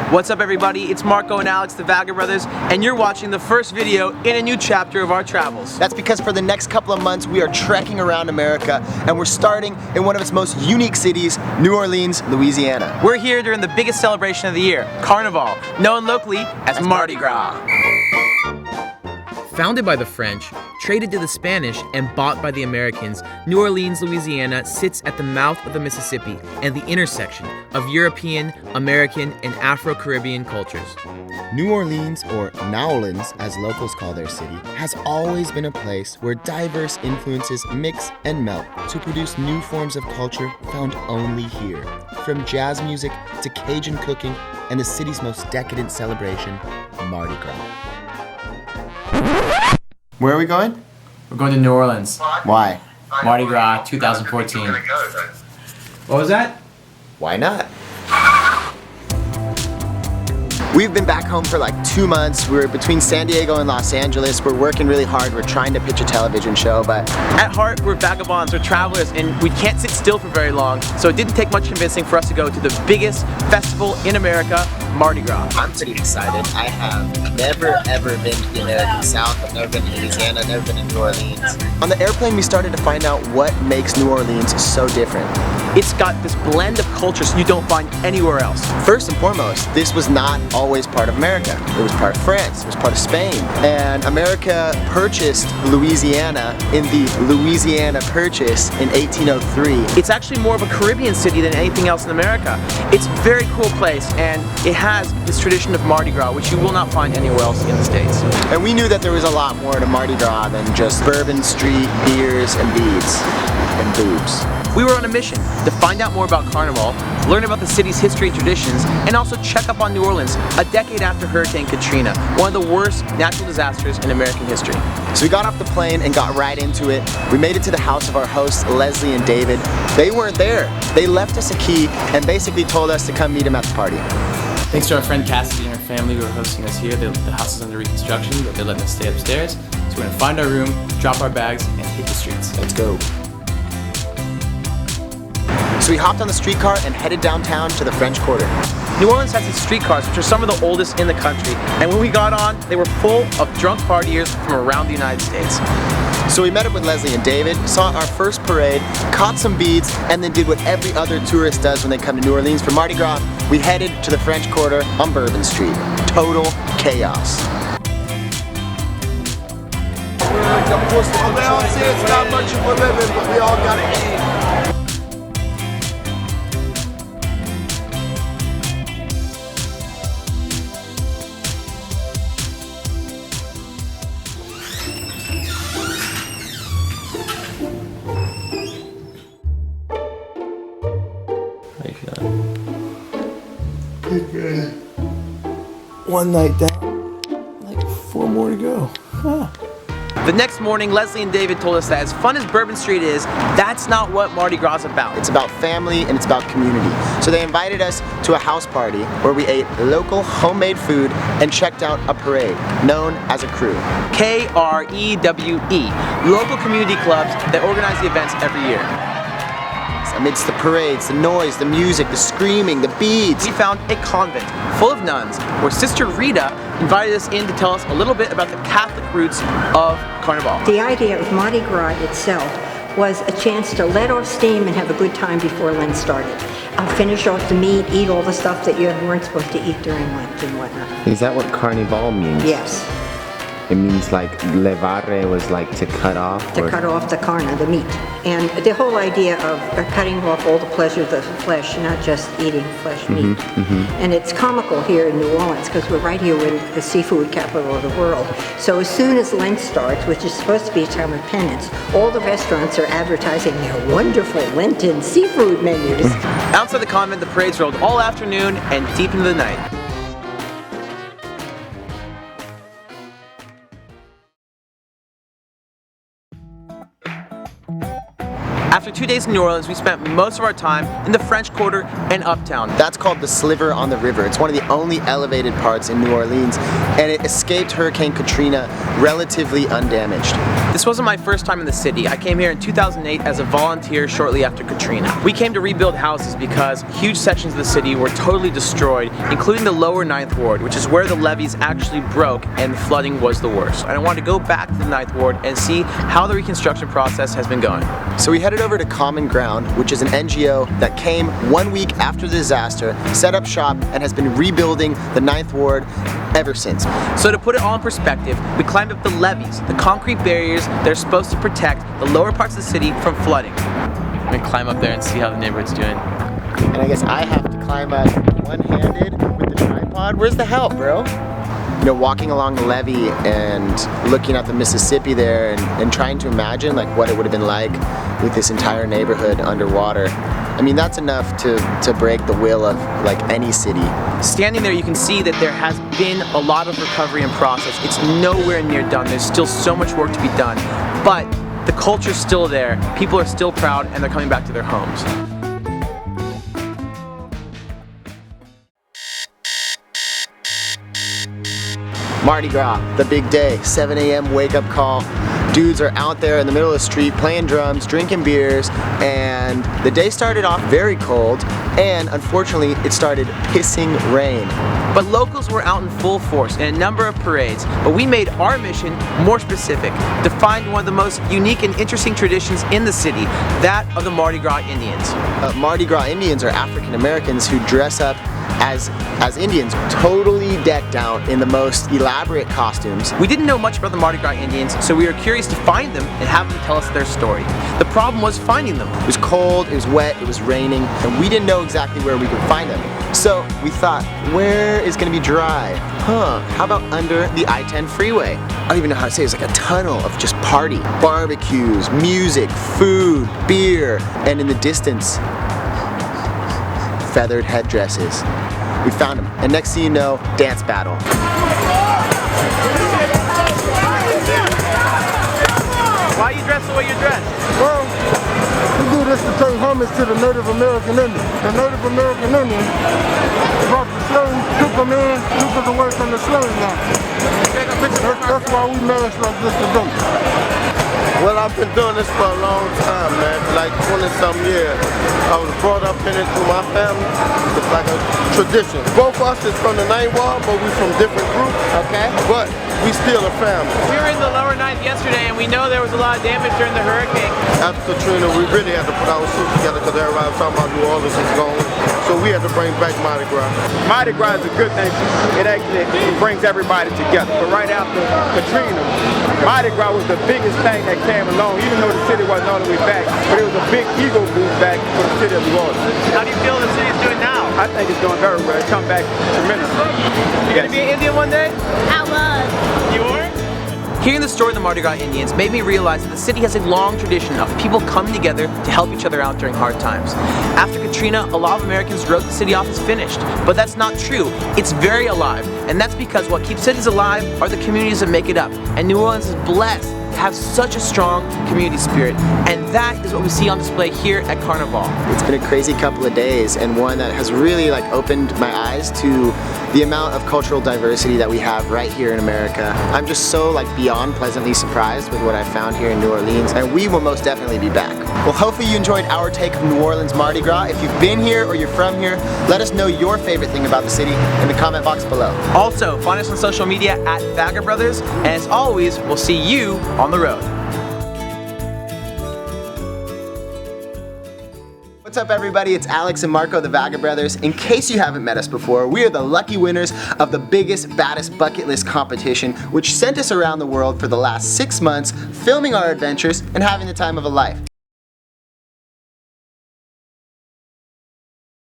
What's up everybody, it's Marco and Alex, the Vagabrothers, and you're watching the first video in a new chapter of our travels. That's because for the next couple of months we are trekking around America, and we're starting in one of its most unique cities, New Orleans, Louisiana. We're here during the biggest celebration of the year, Carnival, known locally as Mardi Gras. Founded by the French, traded to the Spanish, and bought by the Americans, New Orleans, Louisiana sits at the mouth of the Mississippi and the intersection of European, American, and Afro-Caribbean cultures. New Orleans, or Nowlands as locals call their city, has always been a place where diverse influences mix and melt to produce new forms of culture found only here. From jazz music to Cajun cooking and the city's most decadent celebration, Mardi Gras. Where are we going? We're going to New Orleans. Why? Mardi Gras 2014. What was that? Why not? We've been back home for like 2 months. We're between San Diego and Los Angeles. We're working really hard. We're trying to pitch a television show, but at heart, we're vagabonds, we're travelers, and we can't sit still for very long, so it didn't take much convincing for us to go to the biggest festival in America, Mardi Gras. I'm pretty excited. I have never ever been to the American South. I've never been to Louisiana, I've never been to New Orleans. On the airplane, we started to find out what makes New Orleans so different. It's got this blend of cultures you don't find anywhere else. First and foremost, this was not always part of America. It was part of France, it was part of Spain. And America purchased Louisiana in the Louisiana Purchase in 1803. It's actually more of a Caribbean city than anything else in America. It's a very cool place, and it has this tradition of Mardi Gras, which you will not find anywhere else in the States. And we knew that there was a lot more to Mardi Gras than just Bourbon Street, beers, and beads, and boobs. We were on a mission to find out more about Carnival, learn about the city's history and traditions, and also check up on New Orleans a decade after Hurricane Katrina, one of the worst natural disasters in American history. So we got off the plane and got right into it. We made it to the house of our hosts, Leslie and David. They weren't there. They left us a key and basically told us to come meet them at the party. Thanks to our friend Cassidy and her family who are hosting us here. The house is under reconstruction, but they're letting us stay upstairs. So we're gonna find our room, drop our bags, and hit the streets. Let's go. So we hopped on the streetcar and headed downtown to the French Quarter. New Orleans has these streetcars, which are some of the oldest in the country, and when we got on, they were full of drunk partiers from around the United States. So we met up with Leslie and David, saw our first parade, caught some beads, and then did what every other tourist does when they come to New Orleans for Mardi Gras. We headed to the French Quarter on Bourbon Street. Total chaos. It's not much of a living, but we all gotta eat. One night down, like 4 more to go. Huh. The next morning, Leslie and David told us that as fun as Bourbon Street is, that's not what Mardi Gras is about. It's about family and it's about community. So they invited us to a house party where we ate local homemade food and checked out a parade known as a crew. KREWE, local community clubs that organize the events every year. Amidst the parades, the noise, the music, the screaming, the beads, we found a convent full of nuns where Sister Rita invited us in to tell us a little bit about the Catholic roots of Carnival. The idea of Mardi Gras itself was a chance to let off steam and have a good time before Lent started. Finish off the meat, eat all the stuff that you weren't supposed to eat during Lent and whatnot. Is that what Carnival means? Yes. It means like levare was like to cut off? To cut off the carne, the meat. And the whole idea of cutting off all the pleasure of the flesh, not just eating flesh meat. And it's comical here in New Orleans because we're right here in the seafood capital of the world. So as soon as Lent starts, which is supposed to be a time of penance, all the restaurants are advertising their wonderful Lenten seafood menus. Outside the convent, the parades rolled all afternoon and deep into the night. After 2 days in New Orleans, we spent most of our time in the French Quarter and Uptown. That's called the Sliver on the River. It's one of the only elevated parts in New Orleans, and it escaped Hurricane Katrina relatively undamaged. This wasn't my first time in the city. I came here in 2008 as a volunteer shortly after Katrina. We came to rebuild houses because huge sections of the city were totally destroyed, including the lower 9th Ward, which is where the levees actually broke and the flooding was the worst. And I wanted to go back to the 9th Ward and see how the reconstruction process has been going. So we headed over to Common Ground, which is an NGO that came 1 week after the disaster, set up shop, and has been rebuilding the 9th Ward ever since. So to put it all in perspective, we climbed up the levees, the concrete barriers that are supposed to protect the lower parts of the city from flooding. I'm gonna climb up there and see how the neighborhood's doing. And I guess I have to climb up one-handed with the tripod. Where's the help, bro? You know, walking along the levee and looking at the Mississippi there and trying to imagine like what it would have been like with this entire neighborhood underwater. I mean, that's enough to break the will of like any city. Standing there, you can see that there has been a lot of recovery and process. It's nowhere near done. There's still so much work to be done, but the culture's still there. People are still proud and they're coming back to their homes. Mardi Gras, the big day, 7 a.m. wake up call. Dudes are out there in the middle of the street playing drums, drinking beers, and the day started off very cold, and unfortunately it started pissing rain. But locals were out in full force in a number of parades, but we made our mission more specific, to find one of the most unique and interesting traditions in the city, that of the Mardi Gras Indians. Mardi Gras Indians are African Americans who dress up as Indians, totally decked out in the most elaborate costumes. We didn't know much about the Mardi Gras Indians, so we were curious to find them and have them tell us their story. The problem was finding them. It was cold, it was wet, it was raining, and we didn't know exactly where we could find them. So we thought, where is gonna be dry? How about under the I-10 freeway? I don't even know how to say it. It's like a tunnel of just party. Barbecues, music, food, beer, and in the distance, feathered headdresses. We found them, and next thing you know, dance battle. Why are you dressed the way you're dressed? Well, we do this to pay homage to the Native American Indian. The Native American Indian brought the slaves, took them in, took us away from the slave line. That's why we march like this today. Well, I've been doing this for a long time, man, like 20-some years. I was brought up in it through my family. It's like a tradition. Both of us is from the 9th Ward, but we from different groups. Okay. But we still a family. We were in the lower 9th yesterday and we know there was a lot of damage during the hurricane. After Katrina, we really had to put our suits together because everybody was talking about New Orleans is gone. So we had to bring back Mardi Gras. Mardi Gras is a good thing. It actually brings everybody together. But right after Katrina, Mardi Gras was the biggest thing that came along, even though the city wasn't all the way back. But it was a big ego boost back for the city of New Orleans. How do you feel the city's doing now? I think it's doing very well. It's come back tremendously. You gonna be an Indian one day? I was. You were? Hearing the story of the Mardi Gras Indians made me realize that the city has a long tradition of people coming together to help each other out during hard times. After Katrina, a lot of Americans wrote the city off as finished, but that's not true. It's very alive, and that's because what keeps cities alive are the communities that make it up. And New Orleans is blessed to have such a strong community spirit, and that is what we see on display here at Carnival. It's been a crazy couple of days, and one that has really like opened my eyes to the amount of cultural diversity that we have right here in America. I'm just so like beyond pleasantly surprised with what I found here in New Orleans, and we will most definitely be back. Well, hopefully you enjoyed our take of New Orleans Mardi Gras. If you've been here or you're from here, let us know your favorite thing about the city in the comment box below. Also, find us on social media at Vagabrothers, and as always, we'll see you on the road. What's up everybody, it's Alex and Marco, the Vagabrothers. In case you haven't met us before, we are the lucky winners of the biggest, baddest bucket list competition, which sent us around the world for the last 6 months, filming our adventures and having the time of a life.